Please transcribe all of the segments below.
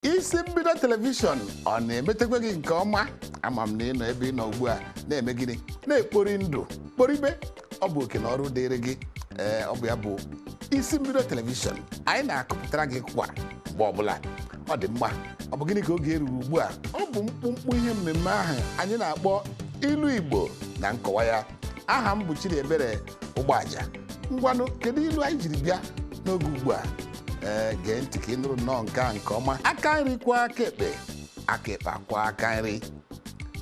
Isi mbido telivishọn ọ na-emetekwe gị nke ọma ama m na ị nọ ebe ị nọ ugbu a na-eme gịnị na-ekpori ndụ kporibe ọ bụ oke na ọrụ dịrị gị ọ bụ ya bụ isi mbido telivishọn anyị na-akọpụtara gị kwa mgbe ọbụla ọ dị mma ọ bụ gịnị ka oge eruru ugbu a ọ bụ mkpụmkpụ ihe mmemme ahụ anyị na-akpọ ilu Igbo na nkọwa ya aha m bụ Chidiebere Ụgbọaja ngwanụ kedu ilu anyị jiri bịa n'oge ugbu a gee ntị ka ị nụrụ nnọọ nke ọma aka nri kwa aka ekpe kwa aka nri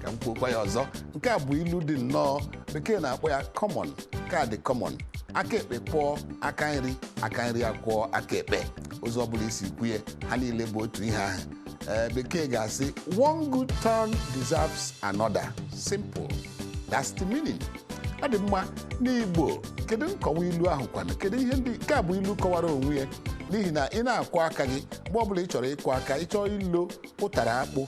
ka m kwuokwa ya ọzọ nke a bụ ilu dị nnọọ bekee na-akpọ ya common ka dị common aka ekpe kwụọ aka nri akwụọ aka ekpe ụzọ ọbụla isi kwuye ha niile bụ otu ihe ahụ bekee ga-asị one good turn deserves another simple that's the meaning. Ọ dị mma n'Igbo kedu nkọwa ilu ahụ kwana kedu ihe ndị nke a bụ ilu kọwara onwe ya n'ihi na ị na-akwụ aka gị mgbe ọbụla ị chọrọ ịkwụ aka ị chọọ ilo ụtara akpụ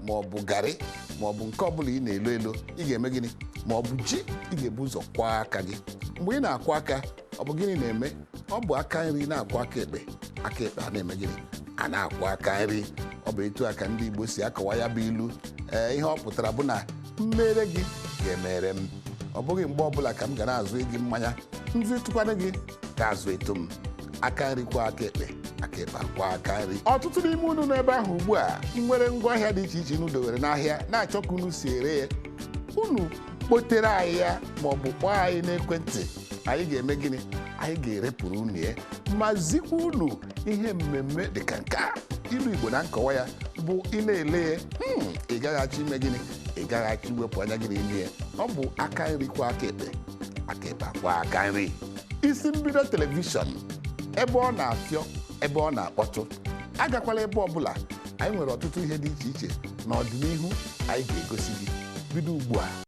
maọbụ garị maọbụ nke ọbụla ị na-elo elo ị ga-eme gịnị maọbụ ji ị ga-ebu ụzọ kwaa aka gị mgbe ị na-akwụ aka ọ bụ gịnị na-eme ọ bụ aka nri na-akwụ aka ekpe a na-eme gịnị a na-akwụ aka nri ọ bụ etu aka ndị Igbo si akọwa ya bụ ilu ihe ọ pụtara bụ na mmere gị ga-emere m ọ bụghị mgbe ọbụla ka m ga na-azụ gị mmanya nzu tụkwana gị ga-azụ eto m aka nri kwa aka ekpe kwa aka nri ọtụtụ n'ime unu n'ebe ahụ ugbu a nwere ngwaahịa dị iche iche unu dowere n'ahịa na-achọ ka unu si ere ya unu kpotere anyị ya maọbụ kpọọ anyị n'ekwentị anyị ga-eme gịnị anyị ga-erepụrụ unu ya ma zikwa unu ihe mmemme dịka nke ilu Igbo na nkọwa ya bụ ị na-ele ya ị gaghị achọ ime gịnị ị gaghị achọ iwepụ anya gị n'ime ya ọ bụ aka nri kwa aka ekpe kwa aka nri isi mbido telivishọn ebe ọ na-afịọ ebe ọ na-akpọtụ agakwala ebe ọbụla anyị nwere ọtụtụ ihe dị iche iche n'ọdịnihu anyị ga-egosi gị bido ugbu a.